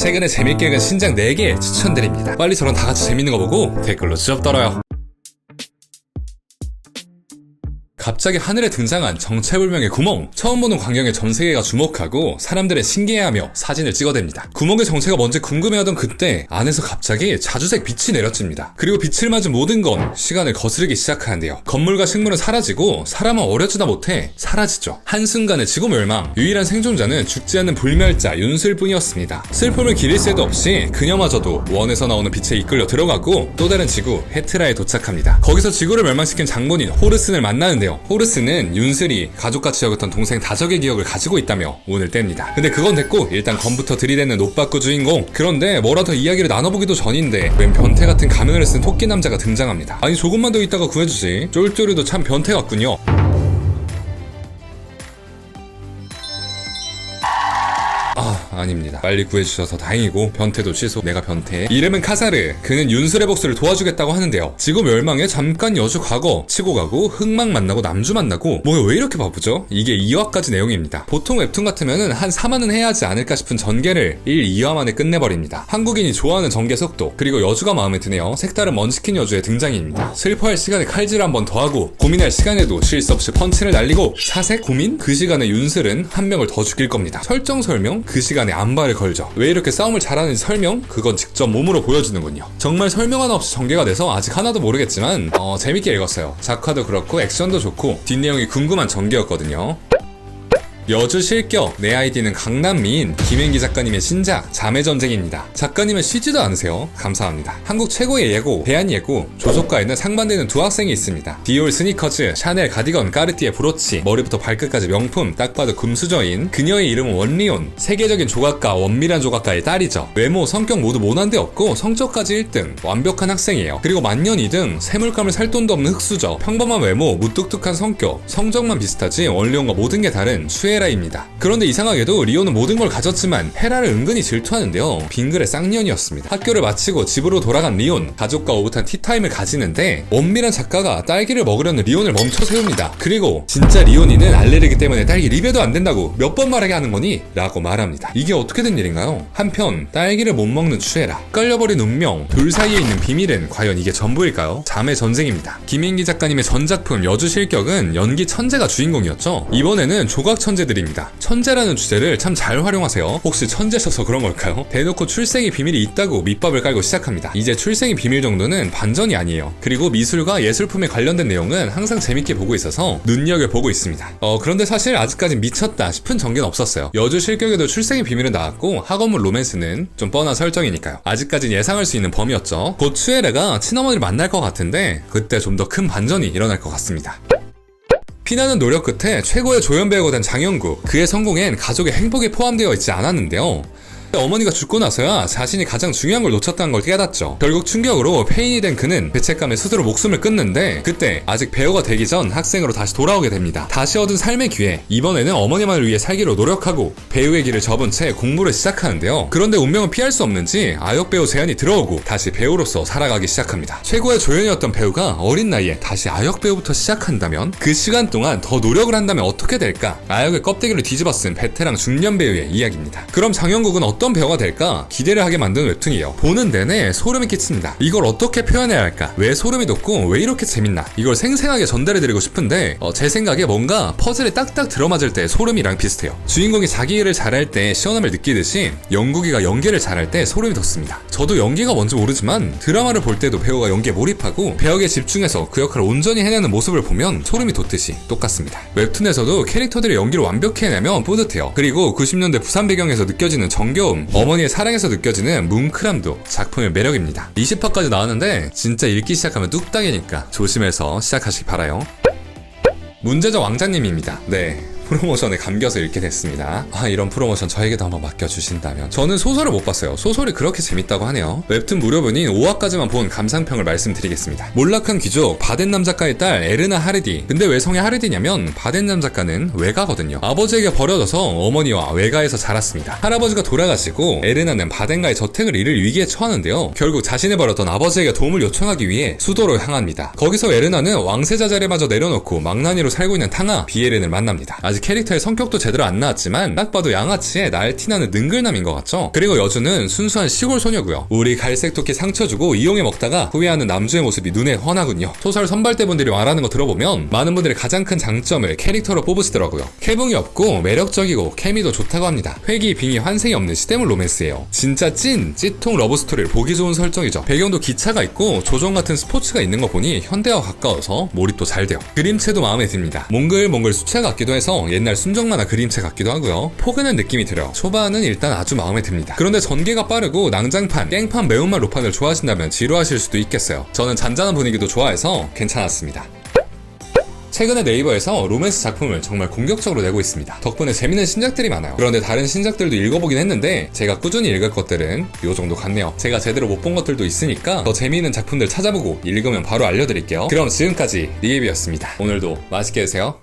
최근에 재밌게 읽은 신작 4개 추천드립니다. 빨리 저랑 다같이 재밌는 거 보고 댓글로 쭉 떨어요. 갑자기 하늘에 등장한 정체불명의 구멍. 처음 보는 광경에 전 세계가 주목하고 사람들은 신기해하며 사진을 찍어댑니다. 구멍의 정체가 뭔지 궁금해하던 그때 안에서 갑자기 자주색 빛이 내려집니다. 그리고 빛을 맞은 모든 건 시간을 거스르기 시작하는데요. 건물과 식물은 사라지고 사람은 어려지다 못해 사라지죠. 한순간에 지구 멸망. 유일한 생존자는 죽지 않는 불멸자 윤슬뿐이었습니다. 슬픔을 기릴 새도 없이 그녀마저도 원에서 나오는 빛에 이끌려 들어가고 또 다른 지구 헤트라에 도착합니다. 거기서 지구를 멸망시킨 장본인 호르슨을 만나는데요. 호르스는 윤슬이 가족같이 여겼던 동생 다적의 기억을 가지고 있다며 운을 뗍니다. 근데 그건 됐고 일단 검부터 들이대는 노빠꾸 주인공. 그런데 뭐라 더 이야기를 나눠보기도 전인데 웬 변태 같은 가면을 쓴 토끼 남자가 등장합니다. 아니 조금만 더 있다가 구해주지. 쫄쫄이도 참 변태 같군요. 아닙니다. 빨리 구해주셔서 다행이고 변태도 취소. 내가 변태. 이름은 카사르. 그는 윤슬의 복수를 도와주겠다고 하는데요. 지구 멸망에 잠깐 여주 과거 치고 가고 흑막 만나고 남주 만나고 뭐야 왜 이렇게 바쁘죠? 이게 2화까지 내용입니다. 보통 웹툰 같으면은 한 4화는 해야 하지 않을까 싶은 전개를 1, 2화 만에 끝내버립니다. 한국인이 좋아하는 전개 속도 그리고 여주가 마음에 드네요. 색다른 먼치킨 여주의 등장입니다. 슬퍼할 시간에 칼질 한 번 더 하고 고민할 시간에도 쉴 수 없이 펀치를 날리고 사색 고민? 그 시간에 윤슬은 한 명을 더 죽일 겁니다. 설정 설명? 그 시간에 안발을 걸죠. 왜 이렇게 싸움을 잘하는지 설명? 그건 직접 몸으로 보여주는군요. 정말 설명 하나 없이 전개가 돼서 아직 하나도 모르겠지만 재밌게 읽었어요. 작화도 그렇고 액션도 좋고 뒷내용이 궁금한 전개였거든요. 여주 실격. 내 아이디는 강남미인 김현기 작가님의 신작 자매전쟁입니다. 작가님은 쉬지도 않으세요. 감사합니다. 한국 최고의 예고, 대한예고, 조조과에는 상반되는 두 학생이 있습니다. 디올 스니커즈, 샤넬 가디건, 까르띠에 브로치, 머리부터 발끝까지 명품, 딱 봐도 금수저인 그녀의 이름은 원리온. 세계적인 조각가, 원미란 조각가의 딸이죠. 외모, 성격 모두 모난데 없고 성적까지 1등, 완벽한 학생이에요. 그리고 만년 2등, 세물감을 살 돈도 없는 흑수저, 평범한 외모, 무뚝뚝한 성격, 성적만 비슷하지 원리온과 모든 게 다른 헤라입니다. 그런데 이상하게도 리오는 모든 걸 가졌지만 헤라를 은근히 질투하는데요. 빙글의 쌍년이었습니다. 학교를 마치고 집으로 돌아간 리온, 가족과 오붓한 티타임을 가지는데 원미란 작가가 딸기를 먹으려는 리온을 멈춰 세웁니다. 그리고 진짜 리온이는 알레르기 때문에 딸기 리베도 안 된다고 몇 번 말하게 하는 거니? 라고 말합니다. 이게 어떻게 된 일인가요? 한편 딸기를 못 먹는 추에라, 깔려버린 운명, 둘 사이에 있는 비밀은 과연 이게 전부일까요? 자매 전쟁입니다. 김인기 작가님의 전작품 여주 실격은 연기 천재가 주인공이었죠. 이번에는 조각 천재 드립니다. 천재라는 주제를 참 잘 활용하세요. 혹시 천재셔서 그런 걸까요? 대놓고 출생의 비밀이 있다고 밑밥을 깔고 시작합니다. 이제 출생의 비밀 정도는 반전이 아니에요. 그리고 미술과 예술품에 관련된 내용은 항상 재밌게 보고 있어서 눈여겨보고 있습니다. 그런데 사실 아직까진 미쳤다 싶은 전개는 없었어요. 여주 실격에도 출생의 비밀은 나왔고 학원물 로맨스는 좀 뻔한 설정이니까요. 아직까진 예상할 수 있는 범위였죠. 곧 추에레가 친어머니를 만날 것 같은데 그때 좀 더 큰 반전이 일어날 것 같습니다. 피나는 노력 끝에 최고의 조연배우가 된 장영구. 그의 성공엔 가족의 행복이 포함되어 있지 않았는데요. 어머니가 죽고 나서야 자신이 가장 중요한 걸 놓쳤다는 걸 깨닫죠. 결국 충격으로 폐인이 된 그는 죄책감에 스스로 목숨을 끊는데 그때 아직 배우가 되기 전 학생으로 다시 돌아오게 됩니다. 다시 얻은 삶의 기회, 이번에는 어머니만을 위해 살기로 노력하고 배우의 길을 접은 채 공부를 시작하는데요. 그런데 운명은 피할 수 없는지 아역 배우 제안이 들어오고 다시 배우로서 살아가기 시작합니다. 최고의 조연이었던 배우가 어린 나이에 다시 아역 배우부터 시작한다면 그 시간 동안 더 노력을 한다면 어떻게 될까? 아역의 껍데기를 뒤집어 쓴 베테랑 중년 배우의 이야기입니다. 그럼 장영국은 어떤 배우가 될까 기대를 하게 만든 웹툰이에요. 보는 내내 소름이 끼칩니다. 이걸 어떻게 표현해야 할까? 왜 소름이 돋고 왜 이렇게 재밌나? 이걸 생생하게 전달해드리고 싶은데 제 생각에 뭔가 퍼즐이 딱딱 들어맞을 때 소름이랑 비슷해요. 주인공이 자기 일을 잘할 때 시원함을 느끼듯이 영국이가 연기를 잘할 때 소름이 돋습니다. 저도 연기가 뭔지 모르지만 드라마를 볼 때도 배우가 연기에 몰입하고 배역에 집중해서 그 역할을 온전히 해내는 모습을 보면 소름이 돋듯이 똑같습니다. 웹툰에서도 캐릭터들의 연기를 완벽히 해내면 뿌듯해요. 그리고 90년대 부산 배경에서 느껴지는 정겨움, 어머니의 사랑에서 느껴지는 뭉클함도 작품의 매력입니다. 20화까지 나왔는데 진짜 읽기 시작하면 뚝딱이니까 조심해서 시작하시기 바라요. 문제적 왕자님입니다. 네, 프로모션에 감겨서 읽게 됐습니다. 이런 프로모션 저에게도 한번 맡겨주신다면. 저는 소설을 못 봤어요. 소설이 그렇게 재밌다고 하네요. 웹툰 무료분인 5화까지만 본 감상평을 말씀드리겠습니다. 몰락한 귀족 바덴남 작가의 딸 에르나 하르디. 근데 왜 성이 하르디냐면 바덴남 작가는 외가거든요. 아버지에게 버려져서 어머니와 외가에서 자랐습니다. 할아버지가 돌아가시고 에르나는 바덴가의 저택을 잃을 위기에 처하는데요. 결국 자신이 버렸던 아버지에게 도움을 요청하기 위해 수도로 향합니다. 거기서 에르나는 왕세자 자리마저 내려놓고 망나니로 살고 있는 탕아 비에렌을 만납니다. 아직 캐릭터의 성격도 제대로 안 나왔지만 딱 봐도 양아치의 날티나는 능글남인 것 같죠? 그리고 여주는 순수한 시골 소녀고요. 우리 갈색 토끼 상처 주고 이용해 먹다가 후회하는 남주의 모습이 눈에 훤하군요. 소설 선발대분들이 말하는 거 들어보면 많은 분들이 가장 큰 장점을 캐릭터로 뽑으시더라고요. 캐붕이 없고 매력적이고 케미도 좋다고 합니다. 회기, 빙의, 환생이 없는 시대물 로맨스예요. 진짜 찐 찌통 러브스토리를 보기 좋은 설정이죠. 배경도 기차가 있고 조종 같은 스포츠가 있는 거 보니 현대와 가까워서 몰입도 잘 돼요. 그림체도 마음에 듭니다. 몽글몽글 수채 같기도 해서 옛날 순정 만화 그림체 같기도 하고요. 포근한 느낌이 들어요. 초반은 일단 아주 마음에 듭니다. 그런데 전개가 빠르고 낭장판, 깽판, 매운맛 로판을 좋아하신다면 지루하실 수도 있겠어요. 저는 잔잔한 분위기도 좋아해서 괜찮았습니다. 최근에 네이버에서 로맨스 작품을 정말 공격적으로 내고 있습니다. 덕분에 재밌는 신작들이 많아요. 그런데 다른 신작들도 읽어보긴 했는데 제가 꾸준히 읽을 것들은 요 정도 같네요. 제가 제대로 못 본 것들도 있으니까 더 재미있는 작품들 찾아보고 읽으면 바로 알려드릴게요. 그럼 지금까지 리앱이었습니다. 오늘도 맛있게 드세요.